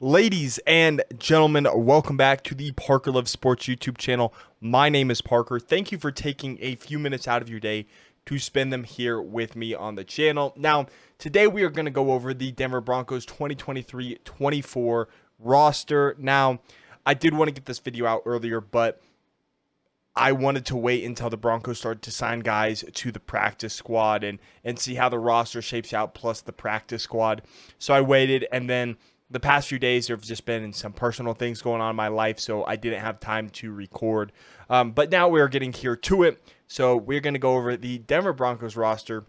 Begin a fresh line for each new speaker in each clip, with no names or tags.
Ladies and gentlemen, welcome back to the Parker Love Sports YouTube channel. My name is Parker. Thank you for taking a few minutes out of your day to spend them here with me on the channel. Now, today we are going to go over the Denver Broncos 2023-24 roster. Now, I did want to get this video out earlier, but I wanted to wait until the Broncos started to sign guys to the practice squad and see how the roster shapes out plus the practice squad. So I waited, and then the past few days there have just been some personal things going on in my life, so I didn't have time to record. But now we're getting here to it. So we're going to go over the Denver Broncos roster.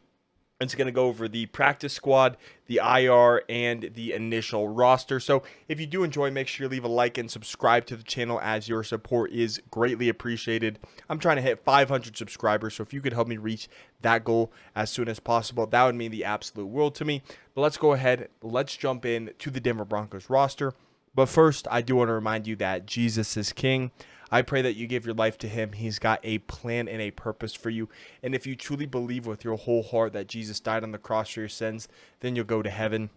It's going to go over the practice squad, the IR, and the initial roster. So if you do enjoy, make sure you leave a like and subscribe to the channel, as your support is greatly appreciated. I'm trying to hit 500 subscribers, so if you could help me reach that goal as soon as possible, that would mean the absolute world to me. But let's go ahead. Let's jump in to the Denver Broncos roster. But first, I do want to remind you that Jesus is King. I pray that you give your life to him. He's got a plan and a purpose for you. And if you truly believe with your whole heart that Jesus died on the cross for your sins, then you'll go to heaven.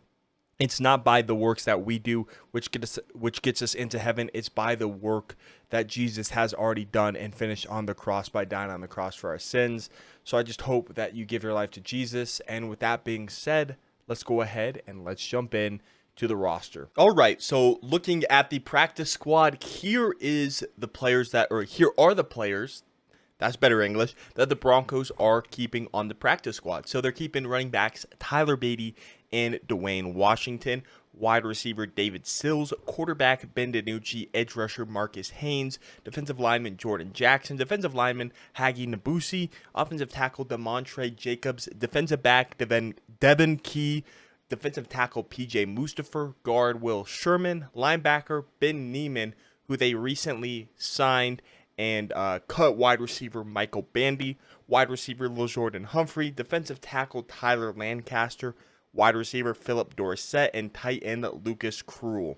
It's not by the works that we do which gets us into heaven. It's by the work that Jesus has already done and finished on the cross by dying on the cross for our sins. So I just hope that you give your life to Jesus. And with that being said, let's go ahead and let's jump in to the roster. All right, so looking at the practice squad, here are the players, that's better English, that the Broncos are keeping on the practice squad. So they're keeping running backs Tyler Beatty and Dwayne Washington, wide receiver David Sills, quarterback Ben DiNucci, edge rusher Marcus Haynes, defensive lineman Jordan Jackson, defensive lineman Hagi Nabusi, offensive tackle Demontre Jacobs, defensive back Devin Key, defensive tackle P.J. Mustapher, guard Will Sherman, linebacker Ben Neiman, who they recently signed and cut, wide receiver Michael Bandy, wide receiver LaJordan Humphrey, defensive tackle Tyler Lancaster, wide receiver Philip Dorsett, and tight end Lucas Krull.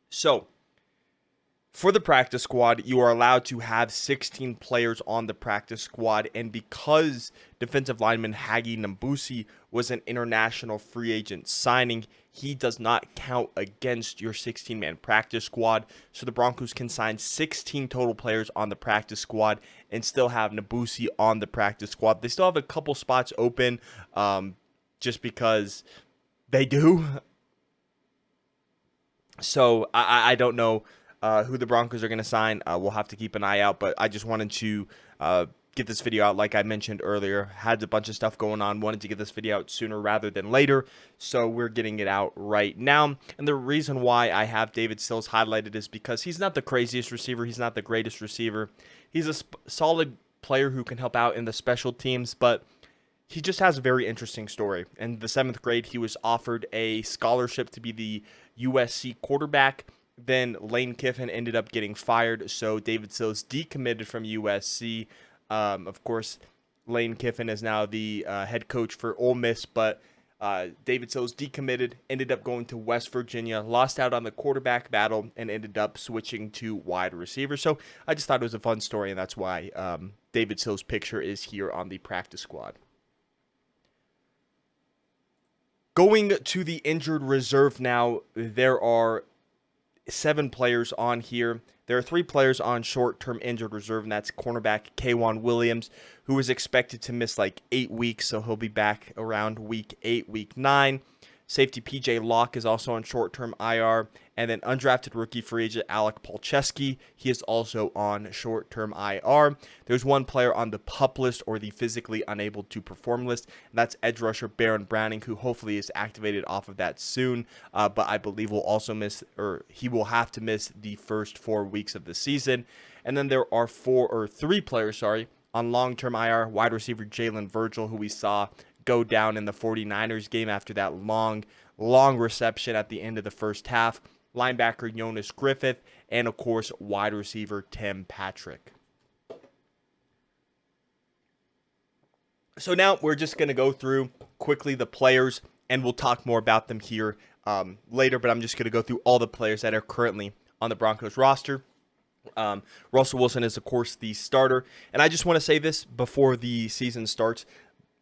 So, for the practice squad, you are allowed to have 16 players on the practice squad, and because defensive lineman Hagi Nabusi was an international free agent signing, he does not count against your 16-man practice squad. So the Broncos can sign 16 total players on the practice squad and still have Nabusi on the practice squad. They still have a couple spots open just because they do. So I don't know who the Broncos are going to sign. We'll have to keep an eye out, but I just wanted to get this video out. Like I mentioned earlier, had a bunch of stuff going on, wanted to get this video out sooner rather than later, so we're getting it out right now. And the reason why I have David Sills highlighted is because he's not the craziest receiver, he's not the greatest receiver, he's a solid player who can help out in the special teams, but he just has a very interesting story. In the 7th grade, he was offered a scholarship to be the USC quarterback. Then Lane Kiffin ended up getting fired, so David Sills decommitted from USC. Of course, Lane Kiffin is now the head coach for Ole Miss, but David Sills decommitted, ended up going to West Virginia, lost out on the quarterback battle, and ended up switching to wide receiver. So I just thought it was a fun story, and that's why David Sills' picture is here on the practice squad. Going to the injured reserve now, there are 7 players on here. There are 3 players on short-term injured reserve, and that's cornerback K'Wan Williams, who is expected to miss like 8 weeks, so he'll be back around week 8, week 9. Safety P.J. Locke is also on short-term IR, and then undrafted rookie free agent Alec Palczewski, he is also on short-term IR. There's 1 player on the PUP list, or the physically unable to perform list, and that's edge rusher Baron Browning, who hopefully is activated off of that soon, but I believe will also miss, or he will have to miss the first 4 weeks of the season. And then there are 3 players, on long-term IR, wide receiver Jalen Virgil, who we saw go down in the 49ers game after that long reception at the end of the first half, linebacker Jonas Griffith, and of course wide receiver Tim Patrick. So now we're just going to go through quickly the players, and we'll talk more about them here later, but I'm just going to go through all the players that are currently on the Broncos roster. Russell Wilson is, of course, the starter, and I just want to say this before the season starts.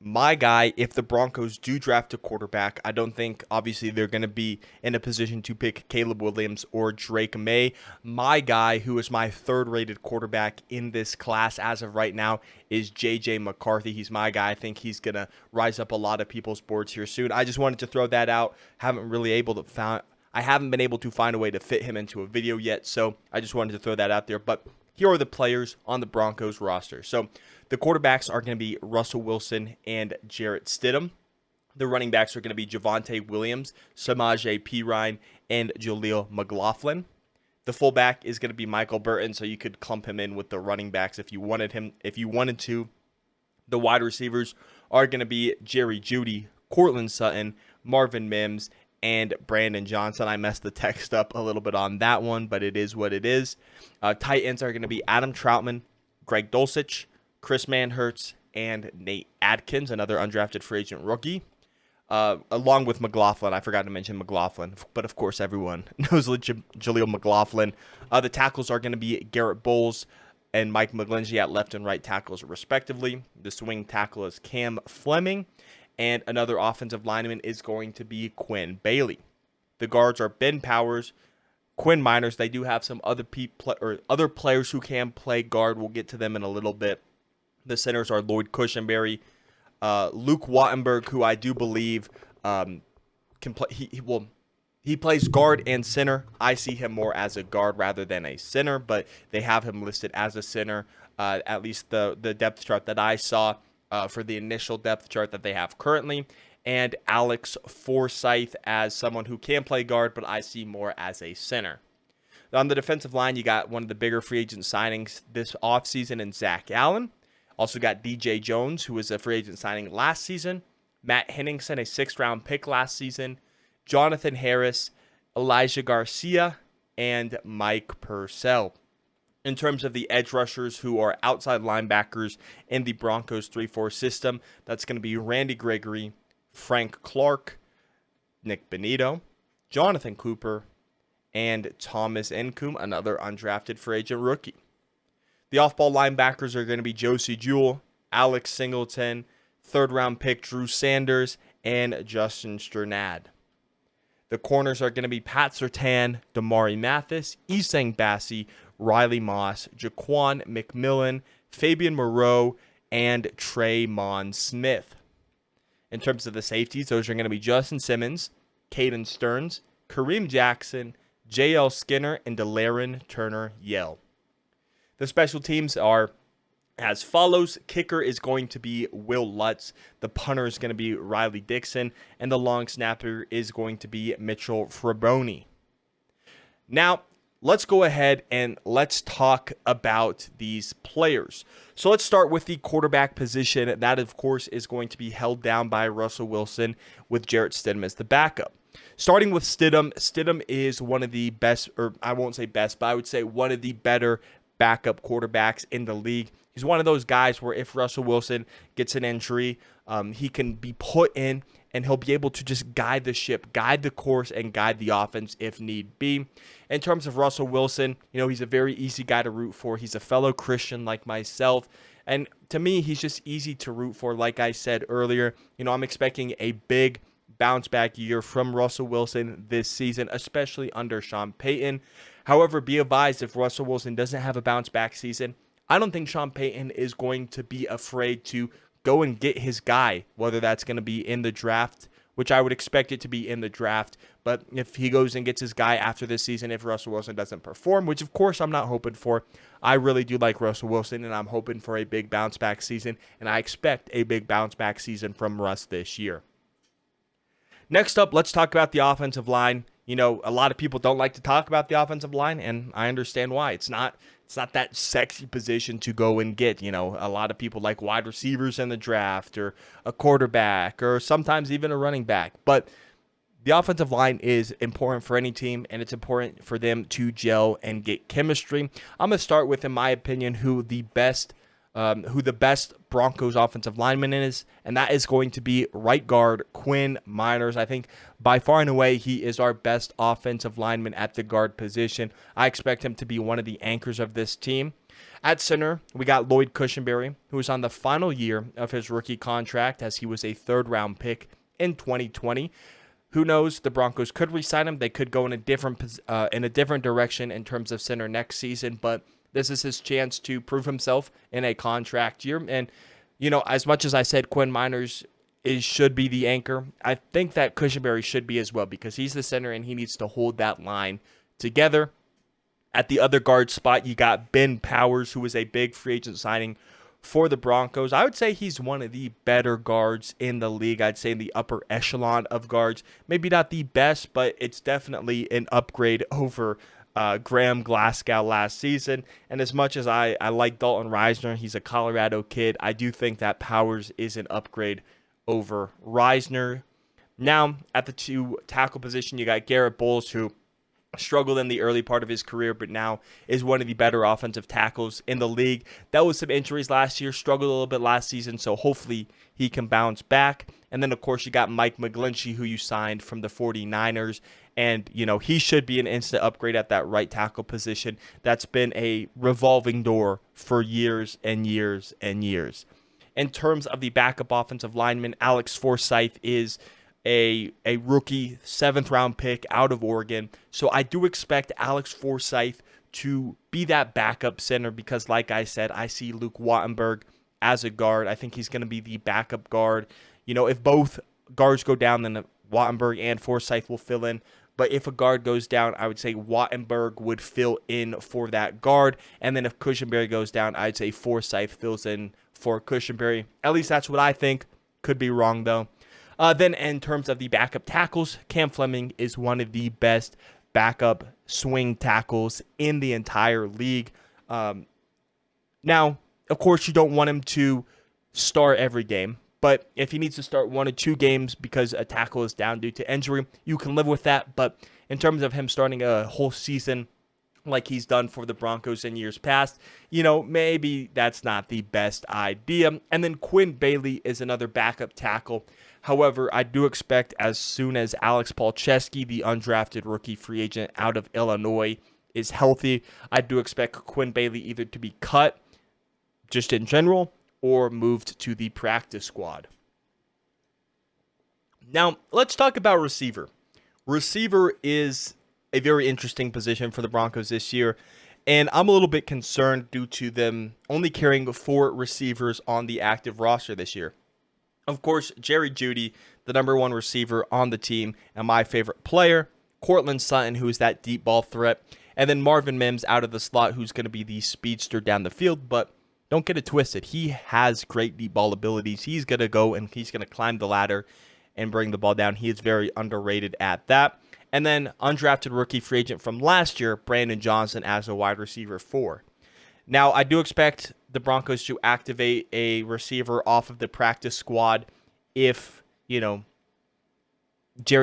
my guy, if the Broncos do draft a quarterback, I don't think, obviously, they're going to be in a position to pick Caleb Williams or Drake May. My guy, who is my third-rated quarterback in this class as of right now, is J.J. McCarthy. He's my guy. I think he's going to rise up a lot of people's boards here soon. I just wanted to throw that out. I haven't been able to find a way to fit him into a video yet, so I just wanted to throw that out there. But here are the players on the Broncos roster. So the quarterbacks are going to be Russell Wilson and Jarrett Stidham. The running backs are going to be Javonte Williams, Samaje Perine, and Jaleel McLaughlin. The fullback is going to be Michael Burton, so you could clump him in with the running backs if you wanted to. The wide receivers are going to be Jerry Jeudy, Courtland Sutton, Marvin Mims, and Brandon Johnson. I messed the text up a little bit on that one, but it is what it is. Tight ends are going to be Adam Troutman, Greg Dulcich, Chris Manhertz, and Nate Adkins, another undrafted free agent rookie, along with McLaughlin. I forgot to mention McLaughlin, but of course everyone knows Jaleel McLaughlin. The tackles are going to be Garrett Bowles and Mike McGlinchey at left and right tackles, respectively. The swing tackle is Cam Fleming, and another offensive lineman is going to be Quinn Bailey. The guards are Ben Powers, Quinn Miners. They do have some other players who can play guard. We'll get to them in a little bit. The centers are Lloyd Cushenberry, Luke Wattenberg, who I do believe can play. He plays guard and center. I see him more as a guard rather than a center, but they have him listed as a center. At least the depth chart that I saw for the initial depth chart that they have currently. And Alex Forsyth as someone who can play guard, but I see more as a center. On the defensive line, you got one of the bigger free agent signings this offseason in Zach Allen. Also got DJ Jones, who was a free agent signing last season. Matt Henningsen, a 6th-round pick last season. Jonathan Harris, Elijah Garcia, and Mike Purcell. In terms of the edge rushers who are outside linebackers in the Broncos 3-4 system, that's going to be Randy Gregory, Frank Clark, Nick Benito, Jonathan Cooper, and Thomas Nkum, another undrafted free agent rookie. The off-ball linebackers are going to be Josie Jewell, Alex Singleton, 3rd-round pick Drew Sanders, and Justin Strnad. The corners are going to be Pat Surtain, Damari Mathis, Isang Bassi, Riley Moss, Jaquan McMillan, Fabian Moreau, and Tremon Smith. In terms of the safeties, those are going to be Justin Simmons, Caden Stearns, Kareem Jackson, J.L. Skinner, and De'Laren Turner-Yell. The special teams are as follows. Kicker is going to be Will Lutz. The punter is going to be Riley Dixon. And the long snapper is going to be Mitchell Fraboni. Now, let's go ahead and let's talk about these players. So let's start with the quarterback position. That, of course, is going to be held down by Russell Wilson with Jarrett Stidham as the backup. Starting with Stidham, Stidham is one of the best, or I won't say best, but I would say one of the better backup quarterbacks in the league. He's one of those guys where if Russell Wilson gets an injury, he can be put in and he'll be able to just guide the ship, guide the course, and guide the offense if need be. In terms of Russell Wilson, he's a very easy guy to root for. He's a fellow Christian like myself. And to me, he's just easy to root for. Like I said earlier, I'm expecting a big bounce back year from Russell Wilson this season, especially under Sean Payton. However, be advised, if Russell Wilson doesn't have a bounce back season, I don't think Sean Payton is going to be afraid to go and get his guy, whether that's going to be in the draft, which I would expect it to be in the draft. But if he goes and gets his guy after this season, if Russell Wilson doesn't perform, which of course I'm not hoping for, I really do like Russell Wilson, and I'm hoping for a big bounce back season, and I expect a big bounce back season from Russ this year. Next up, let's talk about the offensive line. A lot of people don't like to talk about the offensive line, and I understand why. It's not that sexy position to go and get. A lot of people like wide receivers in the draft or a quarterback or sometimes even a running back. But the offensive line is important for any team, and it's important for them to gel and get chemistry. I'm going to start with, in my opinion, who the best who the best Broncos offensive lineman is, and that is going to be right guard Quinn Miners. I think by far and away he is our best offensive lineman at the guard position. I expect him to be one of the anchors of this team. At center, we got Lloyd Cushenberry, who is on the final year of his rookie contract as he was a third-round pick in 2020. Who knows? The Broncos could re-sign him. They could go in a different direction in terms of center next season, but this is his chance to prove himself in a contract year. And, as much as I said Quinn Miners should be the anchor, I think that Cushenberry should be as well because he's the center and he needs to hold that line together. At the other guard spot, you got Ben Powers, who is a big free agent signing for the Broncos. I would say he's one of the better guards in the league. I'd say in the upper echelon of guards. Maybe not the best, but it's definitely an upgrade over Graham Glasgow last season. And as much as I like Dalton Risner, he's a Colorado kid, I do think that Powers is an upgrade over Risner. Now, at the two tackle position, you got Garrett Bowles, who struggled in the early part of his career, but now is one of the better offensive tackles in the league. Dealt with some injuries last year, struggled a little bit last season, so hopefully he can bounce back. And then, of course, you got Mike McGlinchey, who you signed from the 49ers, and, he should be an instant upgrade at that right tackle position. That's been a revolving door for years and years and years. In terms of the backup offensive lineman, Alex Forsyth is a rookie 7th-round pick out of Oregon. So I do expect Alex Forsyth to be that backup center because, like I said, I see Luke Wattenberg as a guard. I think he's going to be the backup guard. If both guards go down, then Wattenberg and Forsyth will fill in. But if a guard goes down, I would say Wattenberg would fill in for that guard. And then if Cushenberry goes down, I'd say Forsyth fills in for Cushenberry. At least that's what I think. Could be wrong, though. Then in terms of the backup tackles, Cam Fleming is one of the best backup swing tackles in the entire league. Now, of course, you don't want him to start every game, but if he needs to start 1 or 2 games because a tackle is down due to injury, you can live with that. But in terms of him starting a whole season like he's done for the Broncos in years past, maybe that's not the best idea. And then Quinn Bailey is another backup tackle. However, I do expect as soon as Alex Palczewski, the undrafted rookie free agent out of Illinois, is healthy, I do expect Quinn Bailey either to be cut just in general or moved to the practice squad. Now, let's talk about receiver. Receiver is a very interesting position for the Broncos this year, and I'm a little bit concerned due to them only carrying 4 receivers on the active roster this year. Of course, Jerry Jeudy, the number 1 receiver on the team and my favorite player. Courtland Sutton, who is that deep ball threat. And then Marvin Mims out of the slot, who's going to be the speedster down the field. But don't get it twisted. He has great deep ball abilities. He's going to go and he's going to climb the ladder and bring the ball down. He is very underrated at that. And then undrafted rookie free agent from last year, Brandon Johnson as a wide receiver 4. Now, I do expect the Broncos to activate a receiver off of the practice squad if, Jerry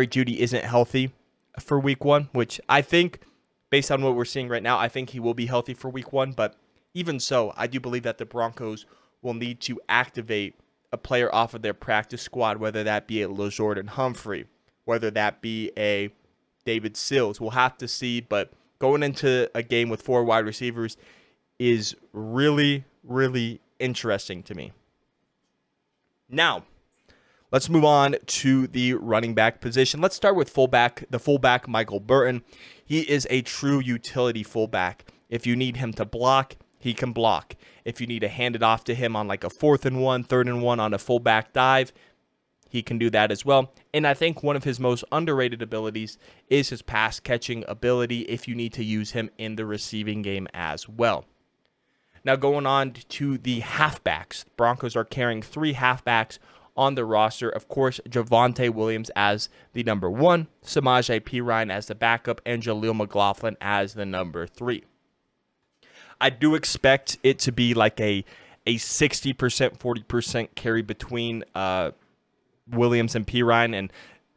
Jeudy isn't healthy for week 1, which I think, based on what we're seeing right now, I think he will be healthy for week 1. But even so, I do believe that the Broncos will need to activate a player off of their practice squad, whether that be a LaJordan Humphrey, whether that be a David Sills. We'll have to see, but going into a game with 4 wide receivers is really, really interesting to me. Now, let's move on to the running back position. Let's start with the fullback, Michael Burton. He is a true utility fullback. If you need him to block, he can block. If you need to hand it off to him on like a 4th and 1, 3rd and 1 on a fullback dive, he can do that as well. And I think one of his most underrated abilities is his pass catching ability if you need to use him in the receiving game as well. Now going on to the halfbacks. The Broncos are carrying 3 halfbacks on the roster. Of course, Javonte Williams as the number 1, Samaje Perine as the backup, and Jaleel McLaughlin as the number 3. I do expect it to be like a 60%, 40% carry between Williams and Perine, and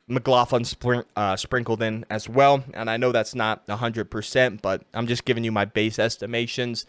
McLaughlin sprinkled in as well. And I know that's not 100%, but I'm just giving you my base estimations.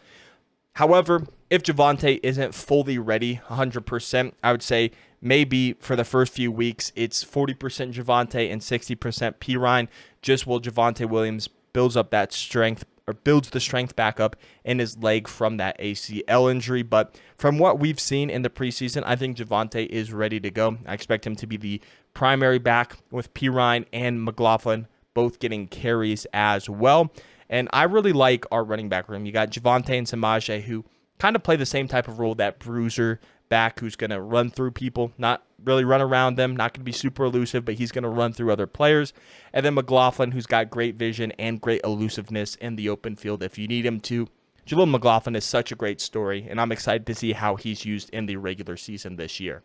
However, if Javonte isn't fully ready 100%, I would say maybe for the first few weeks, it's 40% Javonte and 60% Pirine, just while Javonte Williams builds up that strength or builds the strength back up in his leg from that ACL injury. But from what we've seen in the preseason, I think Javonte is ready to go. I expect him to be the primary back with Pirine and McLaughlin both getting carries as well. And I really like our running back room. You got Javonte and Samaje, who kind of play the same type of role, that bruiser back who's going to run through people, not really run around them, not going to be super elusive, but he's going to run through other players. And then McLaughlin, who's got great vision and great elusiveness in the open field if you need him to. Jaleel McLaughlin is such a great story, and I'm excited to see how he's used in the regular season this year.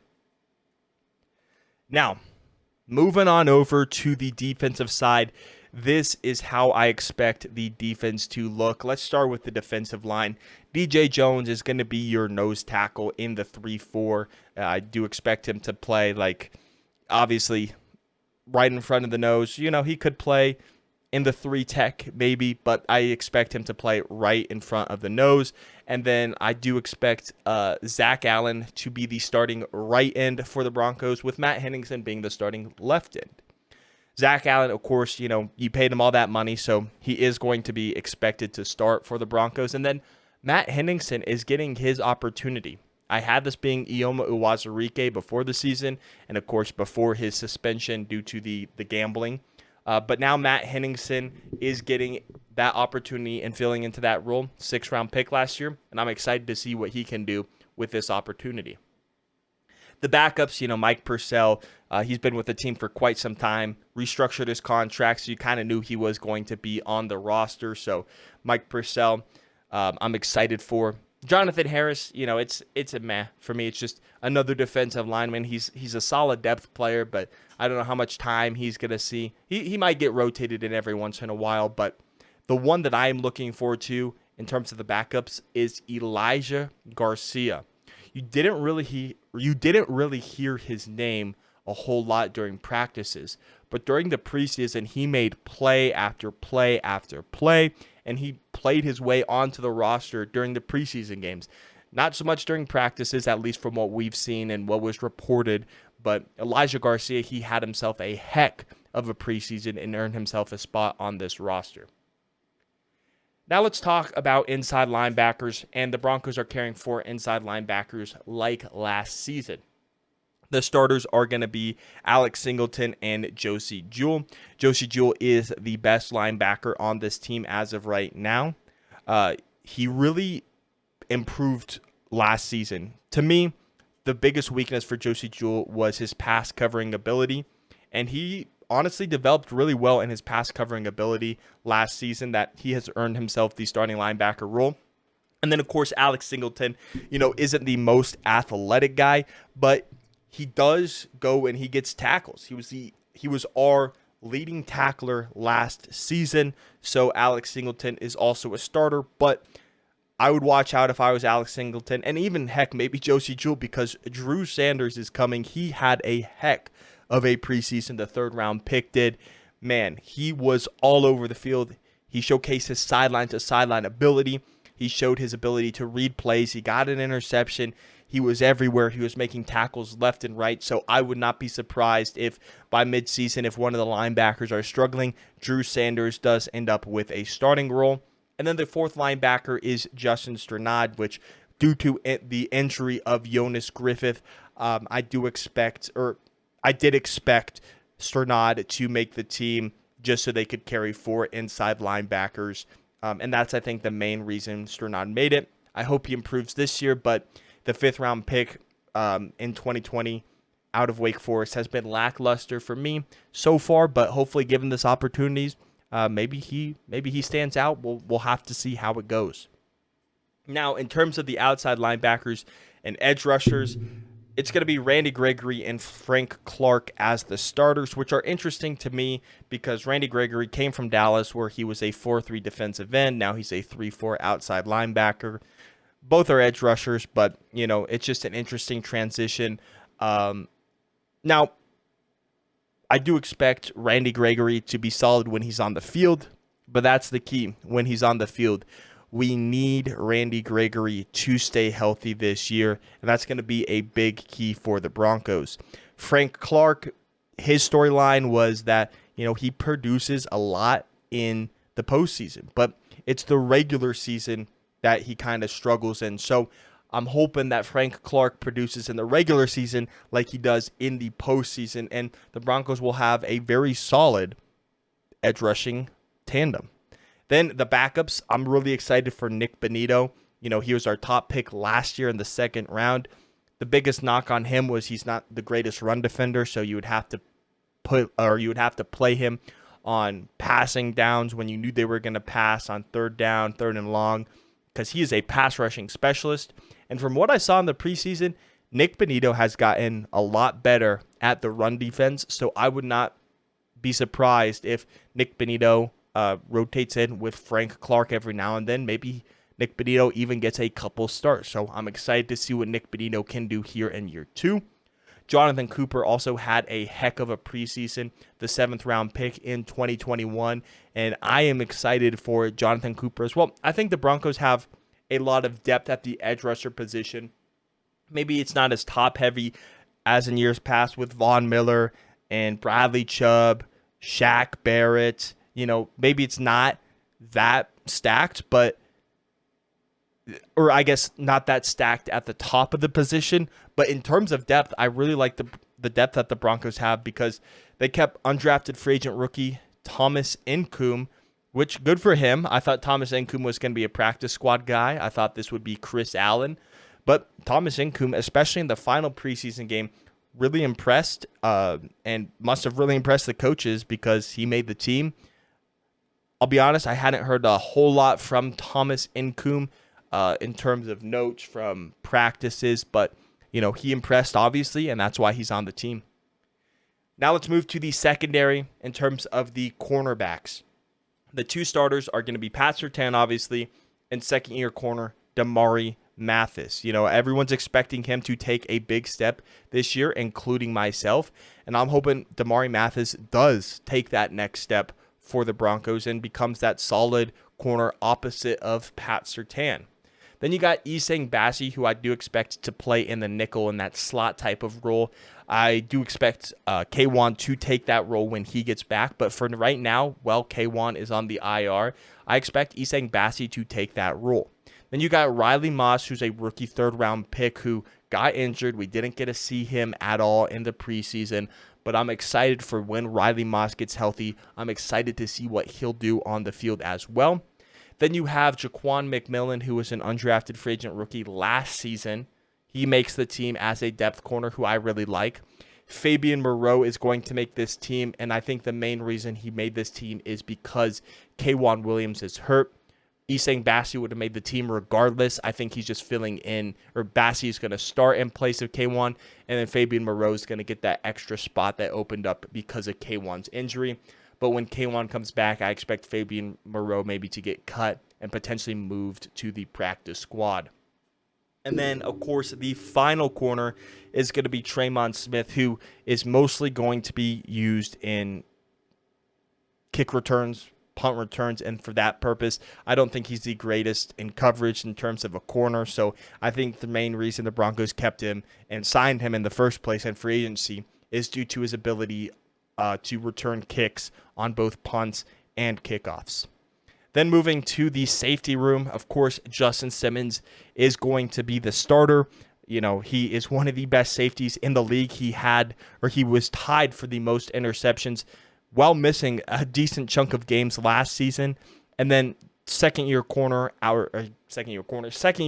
Now, moving on over to the defensive side, this is how I expect the defense to look. Let's start with the defensive line. DJ Jones is going to be your nose tackle in the 3-4. I do expect him to play, like, obviously, right in front of the nose. You know, he could play in the 3-tech maybe, but I expect him to play right in front of the nose. And then I do expect Zach Allen to be the starting right end for the Broncos, with Matt Henningsen being the starting left end. Zach Allen, of course, you know, you paid him all that money, so he is going to be expected to start for the Broncos. And then Matt Henningsen is getting his opportunity. I had this being Ioma Uwazurike before the season, and of course before his suspension due to the gambling. But now Matt Henningsen is getting that opportunity and filling into that role. 6th-round pick last year, and I'm excited to see what he can do with this opportunity. The backups, you know, Mike Purcell, he's been with the team for quite some time, restructured his contract, so you kind of knew he was going to be on the roster. So Mike Purcell, I'm excited for. Jonathan Harris, you know, it's a meh for me. It's just another defensive lineman. He's a solid depth player, but I don't know how much time he's going to see. He might get rotated in every once in a while, but the one that I am looking forward to in terms of the backups is Elijah Garcia. You didn't really hear his name a whole lot during practices, but during the preseason, he made play after play after play, and he played his way onto the roster during the preseason games. Not so much during practices, at least from what we've seen and what was reported, but Elijah Garcia, he had himself a heck of a preseason and earned himself a spot on this roster. Now let's talk about inside linebackers, and the Broncos are carrying 4 inside linebackers like last season. The starters are going to be Alex Singleton and Josie Jewell. Josie Jewell is the best linebacker on this team as of right now. He really improved last season. To me, the biggest weakness for Josie Jewell was his pass covering ability, and he honestly developed really well in his pass covering ability last season, that he has earned himself the starting linebacker role. And then, of course, Alex Singleton, you know, isn't the most athletic guy, but he does go and he gets tackles. He was our leading tackler last season, so Alex Singleton is also a starter, but I would watch out if I was Alex Singleton, and even, heck, maybe Josie Jewell, because Drew Sanders is coming. He had a heck of a preseason. The 3rd-round pick did. Man, he was all over the field. He showcased his sideline-to-sideline ability. He showed his ability to read plays. He got an interception. He was everywhere. He was making tackles left and right. So I would not be surprised if by midseason, if one of the linebackers are struggling, Drew Sanders does end up with a starting role. And then the 4th linebacker is Justin Strnad, which due to the injury of Jonas Griffith, I did expect Strnad to make the team just so they could carry 4 inside linebackers. And that's, I think, the main reason Strnad made it. I hope he improves this year, but the 5th-round pick in 2020 out of Wake Forest has been lackluster for me so far, but hopefully given this opportunities, maybe he stands out. We'll have to see how it goes. Now, in terms of the outside linebackers and edge rushers, it's going to be Randy Gregory and Frank Clark as the starters, which are interesting to me because Randy Gregory came from Dallas, where he was a 4-3 defensive end. Now he's a 3-4 outside linebacker. Both are edge rushers, but, you know, it's just an interesting transition. Now, I do expect Randy Gregory to be solid when he's on the field, but that's the key, when he's on the field. we need Randy Gregory to stay healthy this year, and that's going to be a big key for the Broncos. Frank Clark, his storyline was that, he produces a lot in the postseason, but it's the regular season that he kind of struggles in. So I'm hoping that Frank Clark produces in the regular season like he does in the postseason, and the Broncos will have a very solid edge rushing tandem. Then the backups, I'm really excited for Nick Bonitto. He was our top pick last year in the second round. The biggest knock on him was he's not the greatest run defender, so you would have to play him on passing downs when you knew they were going to pass on third down, third and long, because he is a pass rushing specialist. And from what I saw in the preseason, Nick Bonitto has gotten a lot better at the run defense, so I would not be surprised if Nick Bonitto rotates in with Frank Clark every now and then. Maybe Nick Bonitto even gets a couple starts. So I'm excited to see what Nick Bonitto can do here in year 2. Jonathan Cooper also had a heck of a preseason, the 7th round pick in 2021, and I am excited for Jonathan Cooper as well. I think the Broncos have a lot of depth at the edge rusher position. Maybe it's not as top heavy as in years past with Von Miller and Bradley Chubb, Shaq Barrett. Maybe it's not that stacked, or I guess not that stacked at the top of the position. But in terms of depth, I really like the depth that the Broncos have, because they kept undrafted free agent rookie Thomas Incoom, which good for him. I thought Thomas Incoom was going to be a practice squad guy. I thought this would be Chris Allen. But Thomas Incoom, especially in the final preseason game, really impressed and must have really impressed the coaches because he made the team. I'll be honest, I hadn't heard a whole lot from Thomas Incoom in terms of notes from practices, but he impressed obviously, and that's why he's on the team. Now let's move to the secondary in terms of the cornerbacks. The 2 starters are going to be Pat Surtain, obviously, and second-year corner Damari Mathis. Everyone's expecting him to take a big step this year, including myself, and I'm hoping Damari Mathis does take that next step for the Broncos and becomes that solid corner opposite of Pat Surtain. Then you got Isang Bassi, who I do expect to play in the nickel in that slot type of role. I do expect K1 to take that role when he gets back, but for right now, while K1 is on the IR, I expect Isang Bassi to take that role. Then you got Riley Moss, who's a rookie 3rd-round pick who got injured. We didn't get to see him at all in the preseason, but I'm excited for when Riley Moss gets healthy. I'm excited to see what he'll do on the field as well. Then you have Jaquan McMillan, who was an undrafted free agent rookie last season. He makes the team as a depth corner, who I really like. Fabian Moreau is going to make this team, and I think the main reason he made this team is because K'Wan Williams is hurt. Isang Bassi would have made the team regardless. I think he's just filling in, or Bassi is going to start in place of K1, and then Fabian Moreau is going to get that extra spot that opened up because of K1's injury. But when K1 comes back, I expect Fabian Moreau maybe to get cut and potentially moved to the practice squad. And then, of course, the final corner is going to be Tremon Smith, who is mostly going to be used in kick returns, punt returns, and for that purpose, I don't think he's the greatest in coverage in terms of a corner. So I think the main reason the Broncos kept him and signed him in the first place in free agency is due to his ability to return kicks on both punts and kickoffs. Then moving to the safety room, of course, Justin Simmons is going to be the starter. He is one of the best safeties in the league. He was tied for the most interceptions while missing a decent chunk of games last season. And then second year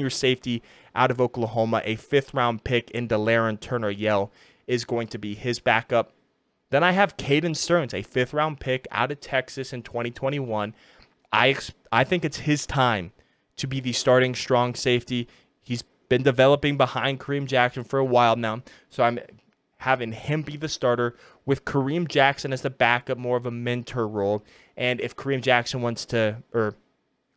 safety out of Oklahoma, a 5th-round pick in Delaren Turner-Yell is going to be his backup. Then I have Caden Stearns, a 5th-round pick out of Texas in 2021. I think it's his time to be the starting strong safety. He's been developing behind Kareem Jackson for a while now, so I'm having him be the starter with Kareem Jackson as the backup, more of a mentor role. And if Kareem Jackson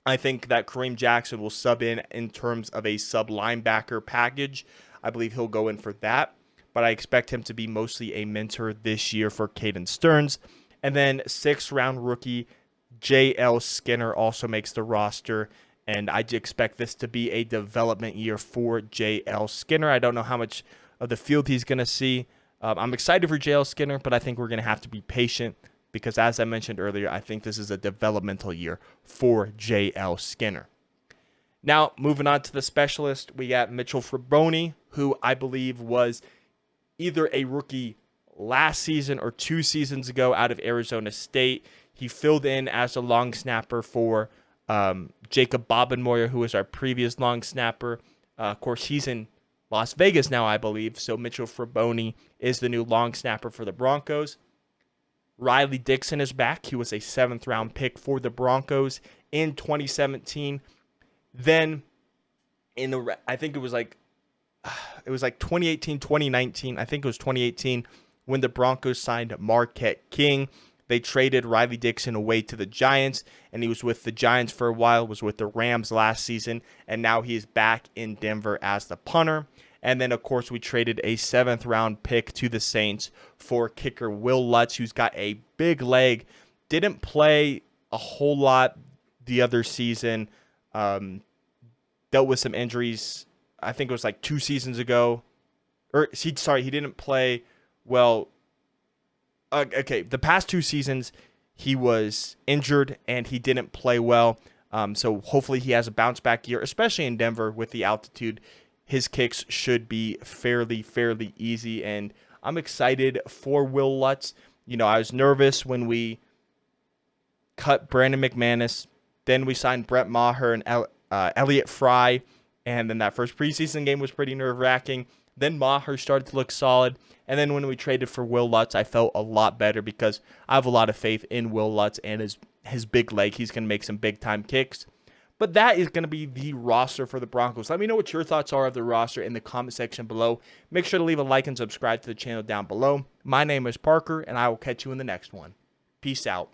I think that Kareem Jackson will sub in terms of a sub linebacker package. I believe he'll go in for that, but I expect him to be mostly a mentor this year for Caden Stearns. And then 6th-round rookie J.L. Skinner also makes the roster, And I expect this to be a development year for J.L. Skinner. I don't know how much of the field he's going to see. I'm excited for J.L. Skinner, but I think we're going to have to be patient because, as I mentioned earlier, I think this is a developmental year for J.L. Skinner. Now, moving on to the specialist, we got Mitchell Fraboni, who I believe was either a rookie last season or 2 seasons ago out of Arizona State. He filled in as a long snapper for Jacob Bobenmoyer, who was our previous long snapper. Of course, he's in Las Vegas now, I believe. So Mitchell Fraboni is the new long snapper for the Broncos. Riley Dixon is back. He was a 7th-round pick for the Broncos in 2017. Then, I think it was like 2018, 2019. I think it was 2018 when the Broncos signed Marquette King. They traded Riley Dixon away to the Giants, and he was with the Giants for a while, was with the Rams last season, and now he is back in Denver as the punter. And then, of course, we traded a 7th-round pick to the Saints for kicker Will Lutz, who's got a big leg. Didn't play a whole lot the other season. Dealt with some injuries. I think it was like 2 seasons ago. He didn't play well. Okay, the past 2 seasons, he was injured and he didn't play well. So hopefully he has a bounce back year, especially in Denver with the altitude. His kicks should be fairly easy, and I'm excited for Will Lutz. You know, I was nervous when we cut Brandon McManus. Then we signed Brett Maher and Elliott Fry, and then that first preseason game was pretty nerve-wracking. Then Maher started to look solid, and then when we traded for Will Lutz, I felt a lot better because I have a lot of faith in Will Lutz and his big leg. He's going to make some big-time kicks. But that is going to be the roster for the Broncos. Let me know what your thoughts are of the roster in the comment section below. Make sure to leave a like and subscribe to the channel down below. My name is Parker, and I will catch you in the next one. Peace out.